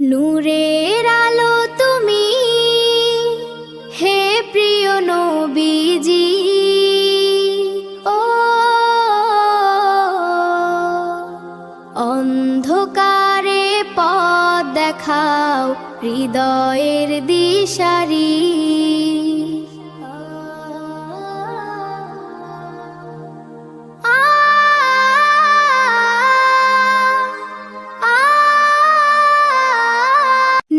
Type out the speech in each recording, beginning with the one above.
নূরের আলো তুমি, হে প্রিয় নবীজি। ও অন্ধকারে পথ দেখাও, হৃদয়ের দিশারি।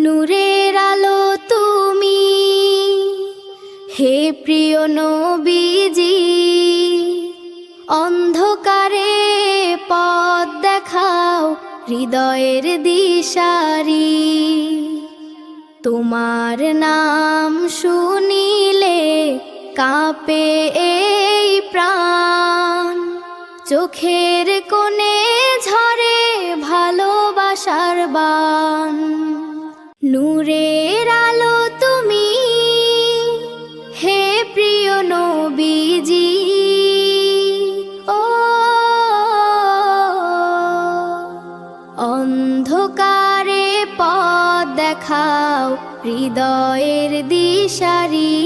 নূরের আলো তুমি, হে প্রিয় নবীজি। অন্ধকারে পথ দেখাও, হৃদয়ের দিশারি। তোমার নাম শুনিলে কাঁপে এই প্রাণ, চোখের কোণে ঝরে ভালোবাসার বান। নূরের আলো তুমি, হে প্রিয় নবীজি। ও অন্ধকারে পথ দেখাও, হৃদয়ের দিশারি।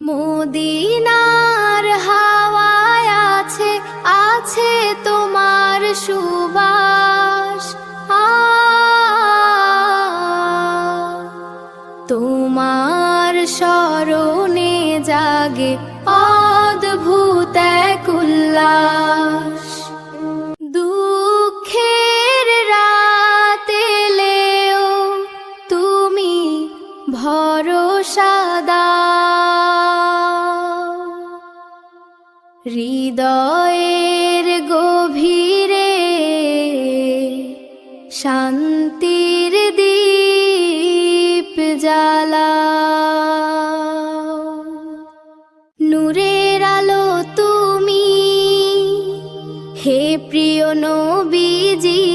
মদিনার হাওয়ায় আছে, আছে তোমার সুবাস। তোমার স্মরণে জাগে অদ্ভুত এক উল্লাস। দুঃখের রাত এলেও তুমি ভরসা দাও, হৃদয়ের গভীরে শান্তির দীপ জ্বালাও। নূরের আলো তুমি, হে প্রিয় নবীজি।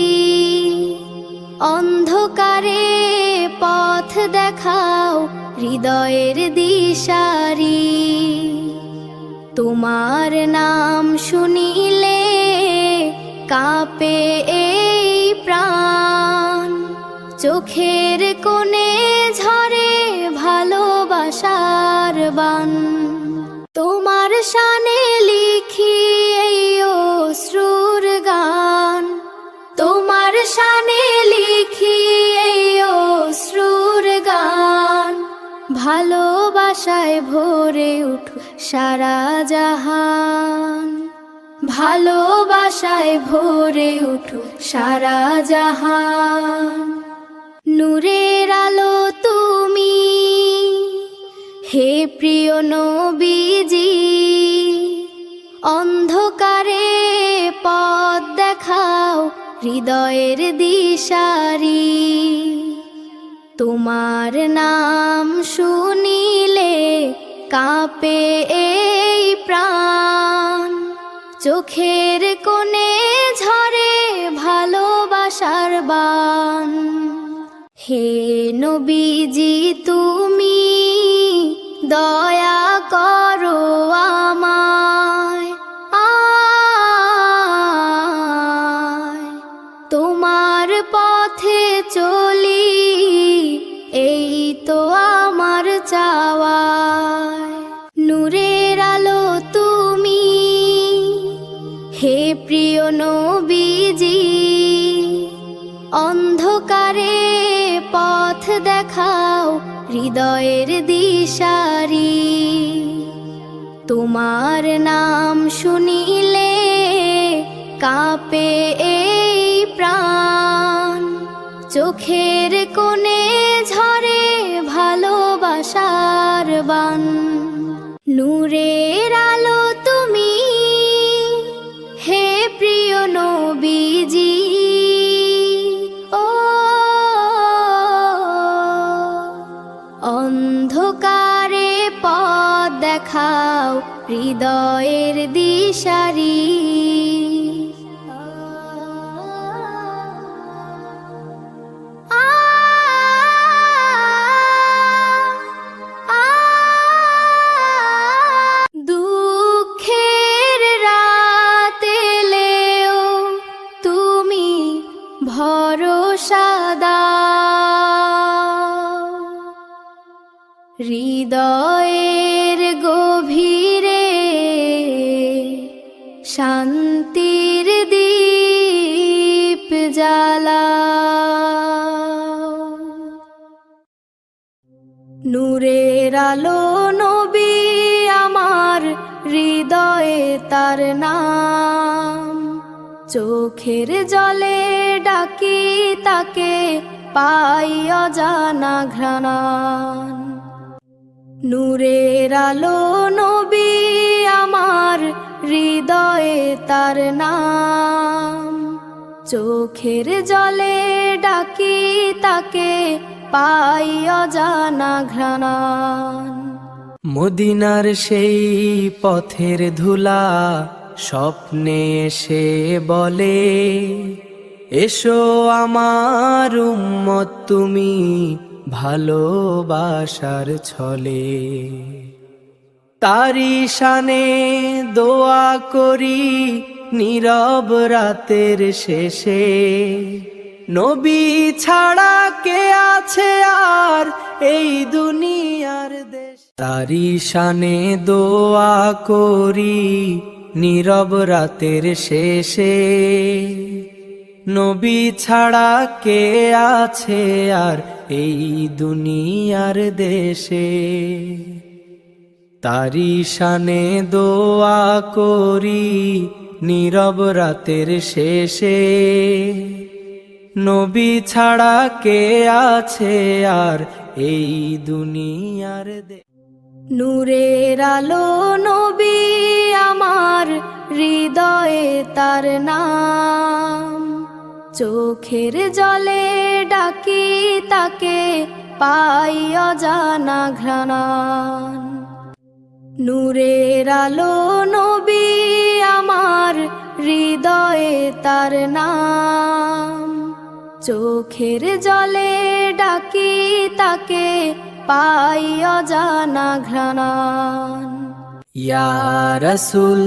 অন্ধকারে পথ দেখাও, হৃদয়ের দিশারি। তোমার নাম শুনিলে কাঁপে এই প্রাণ, চোখের কোণে ঝরে ভালোবাসার বান। তোমার শানে লিখি এই অশ্রুর গান, তোমার শানে লিখি এই অশ্রুর গান। ভালোবাসায় ভরে উঠু সারা জাহান, ভালোবাসায় ভরে উঠু সারা জাহান। নূরের আলো তুমি, হে প্রিয় নবীজি। অন্ধকারে পথ দেখাও, হৃদয়ের দিশারি। তোমার নাম শুনিলে কাঁপে এই প্রাণ, চোখের কোণে ঝরে ভালোবাসার বান। হে নবীজি তুমি দয়া করো আমায়, তোমার পথে চলি এই তো আমার চাওয়া। নূরের আলো তুমি, হে প্রিয় নবীজি। অন্ধকারে পথ দেখাও, হৃদয়ের দিশারি। তোমার নাম শুনিলে কাঁপে এই প্রাণ, চোখের কোণে ঝরে ভালোবাসার বান। নূরের আলো তুমি, হে প্রিয় নবীজি। ও অন্ধকারে পথ দেখাও, হৃদয়ের দিশারি। দুঃখের রাত এলেও সাদা, হৃদয়ের গভীরে শান্তির দীপ জ্বালাও। নূরের আলো নবী আমার, হৃদয়ে তার নাম, চোখের জলে ডাকি তাকে, পাই অজানা ঘ্রাণ। নূরের আলো নবী আমার, হৃদয়ে তার নাম, চোখের জলে ডাকি তাকে, পাই অজানা ঘ্রাণ। মদিনার সেই পথের ধুলা স্বপ্নে এসে বলে, এসো আমার উম্মত তুমি ভালোবাসার ছলে। তারি শানে দোয়া করি নীরব রাতের শেষে, নবী ছাড়া কে আছে আর এই দুনিয়ার দেশ। তারি শানে দোয়া করি নীরব রাতের শেষে, নবী ছাড়া কে আছে আর এই দুনিয়ার দেশে। তারি শানে দোয়া করি নীরব রাতের শেষে, নবী ছাড়া কে আছে আর এই দুনিয়ার দেশে। নূরের আলো নবী আমার, হৃদয়ে তার নাম, চোখের জলে ডাকি তাকে, পাই অজানা ঘ্রাণ। নূরের আলো নবী আমার, হৃদয়ে তার নাম, চোখের জলে ডাকি তাকে, পাই অজানা ঘ্রাণ। ইয়া রাসূল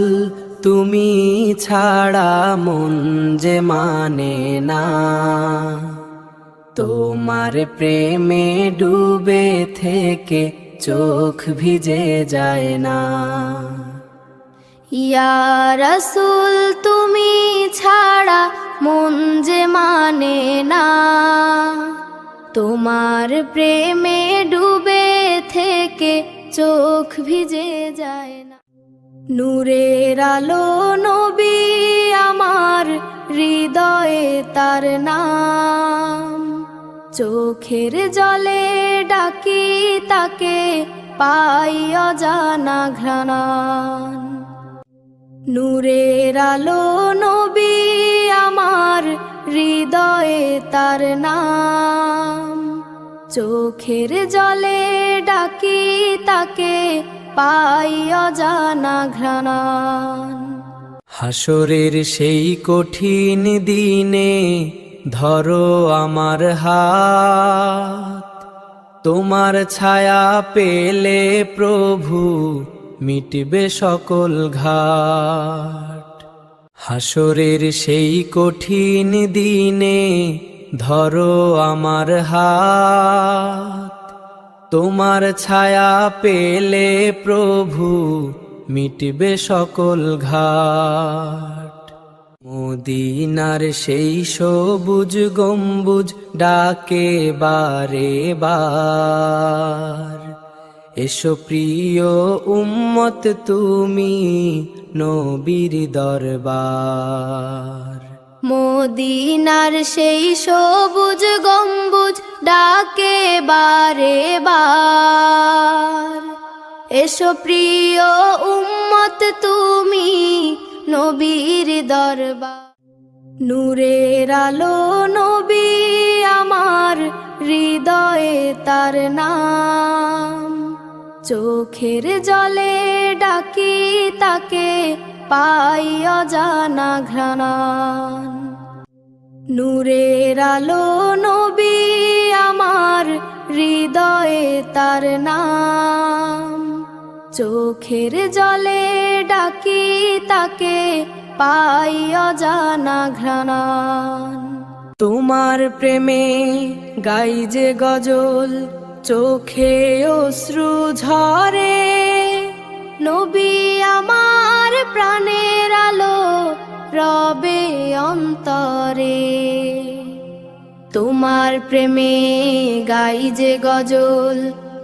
তুমি ছাড়া মন যে মানে না, তোমার প্রেমে ডুবে থেকে চোখ ভিজে যায় না। ইয়া রাসূল তুমি ছাড়া মন যে মানে না, তোমার প্রেমে ডুবে থেকে চোখ ভিজে যায় না। নূরের আলো নবী আমার, হৃদয়ে তার নাম, চোখের জলে ডাকি তাকে, পাই অজানা ঘ্রাণ। নূরের আলো নবী আমার, হৃদয়ে তার নাম, চোখের জলে ডাকি তাকে, পাই অজানা ঘ্রাণ। হাসরের সেই কঠিন দিনে ধরো আমার হাত, তোমার ছায়া পেলে প্রভু মিটবে সকল ঘাট। হাসরের সেই কঠিন দিনে ধরো আমার হাত, তোমার ছায়া পেলে প্রভু মিটবে সকল ঘাট। মদিনার সেই সবুজ গম্বুজ ডাকে বারে বার, এসো প্রিয় উম্মত তুমি নবীর দরবার। মদিনার সেই সবুজ গম্বুজ ডাকে বারে বার, এসো প্রিয় উম্মত তুমি নবীর দরবার। নূরের আলো নবী আমার, হৃদয়ে তার নাম, চোখের জলে ডাকি তাকে, পাই অজানা ঘ্রাণ। নূরের আলো নবী আমার, হৃদয়ে তার নাম, চোখের জলে ডাকি তাকে, পাই অজানা ঘ্রাণ। তোমার প্রেমে গাই যে গজল, চোখে অশ্রু ঝরে। নবী আমার প্রাণের আলো, রবে অন্তরে। তোমার প্রেমে গাই যে গজল,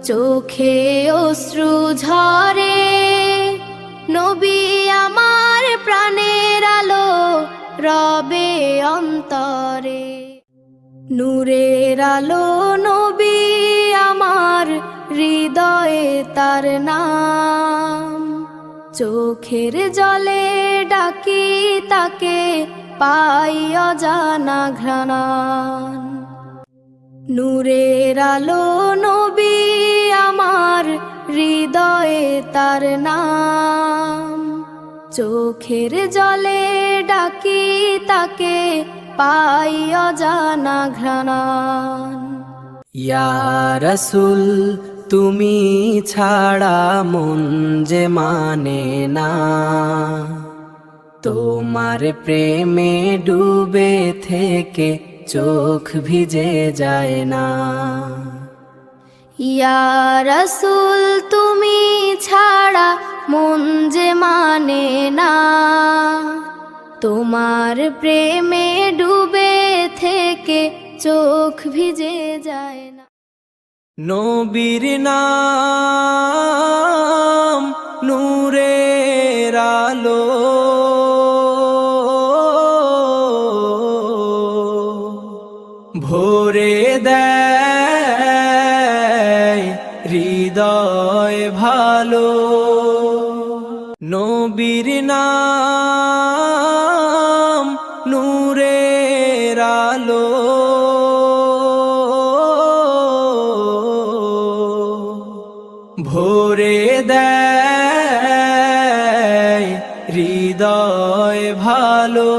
চোখে অশ্রু ঝরে। নবী আমার প্রাণের আলো, রবে অন্তরে। নূরের আলো নবী আমার, হৃদয়ে তার নাম। চোখের জলে ডাকি তাকে, পাই অজানা ঘ্রাণ। নূরের আলো নবী আমার, হৃদয়ে তার নাম। চোখের জলে ডাকি তাকে, পাই অজানা ঘ্রাণ। ইয়া রাসূল তুমি ছাড়া মন যে মানে না, তোমার প্রেমে ডুবে থেকে চোখ ভিজে যায় না। ইয়া রাসূল তুমি ছাড়া মন যে মানে না, তোমার প্রেমে ডুবে থেকে চোখ ভিজে যায় না। নবীর নাম নূরের আলো, ভরে দেয় হৃদয় ভালো। নবীর নাম নূরের আলো, ভরে দেয় হৃদয় ভালো।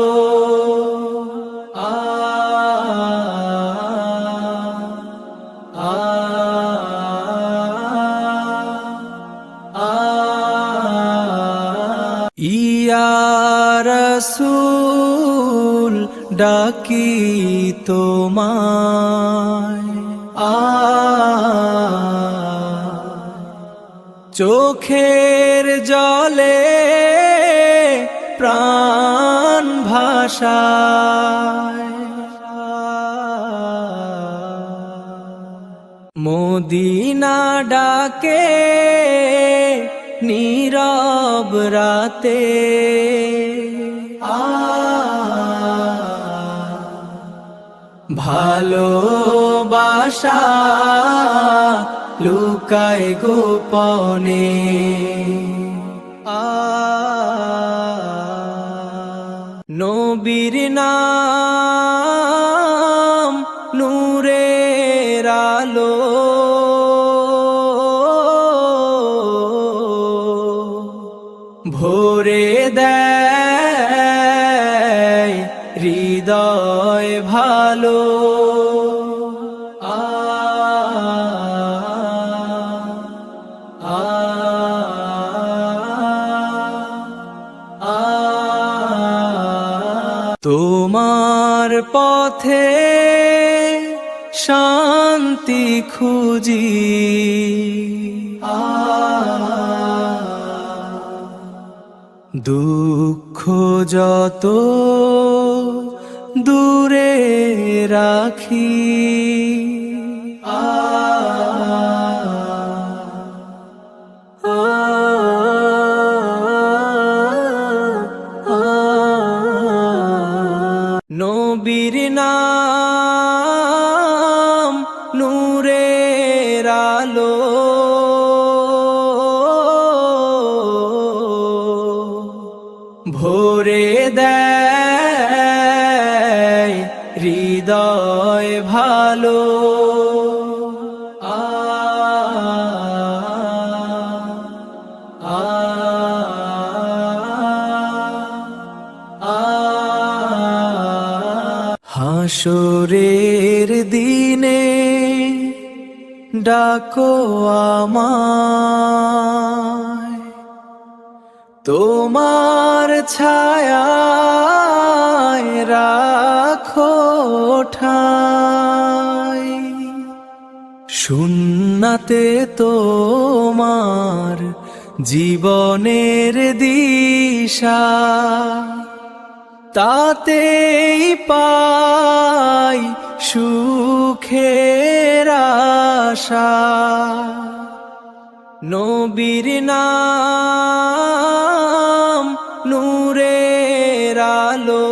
ইয়া রাসূল ডাকি তোমায়, চোখের জলে প্রাণ ভাষায়। মদিনা ডাকে নীরব রাতে, ভালোবাসা লুকায় গোপনে। নবীর নাম নূরের আলো, ভরে দেয় হৃদয় ভালো। তোমার পথে শান্তি খুঁজি, দুঃখ যত দূরে রাখি। নবীর নাম নূরের আলো, ভরে দেয় হৃদয় ভালো। হাসরের দিনে ডাকো আমায়, তোমার ছায়ায় রাখো ঠাই। সুন্নাতে তোমার জীবনের দিশা, তাতেই পাই সুখের আশা। নবীর নাম নূরের আলো,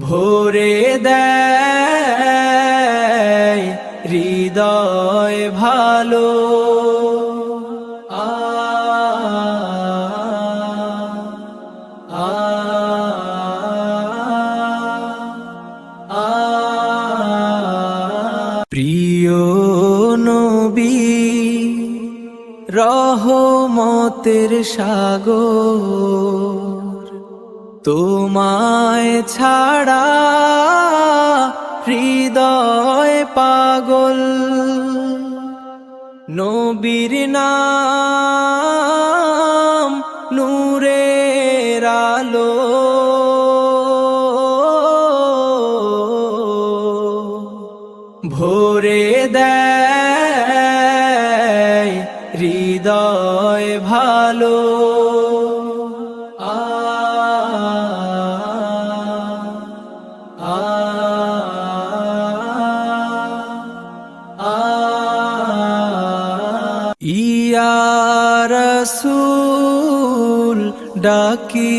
ভরে দেয় হৃদয় ভালো। প্রিয় নবী, রহমতের সাগর, তোমায় ছাড়া হৃদয় পাগল। নবীর নাম নূরের আলো, ভরে দেয় হৃদয় ভালো। ইয়া রাসূল ডাকি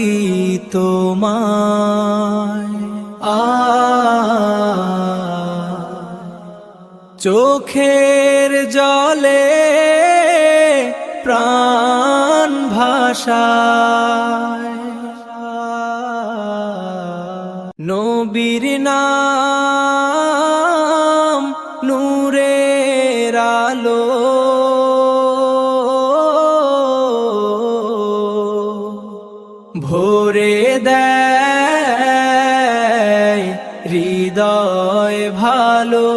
তোমায়, চোখের জলে প্রাণ ভাষায়। নবীর নাম নূরের আলো, ভরে দেয় হৃদয় ভালো।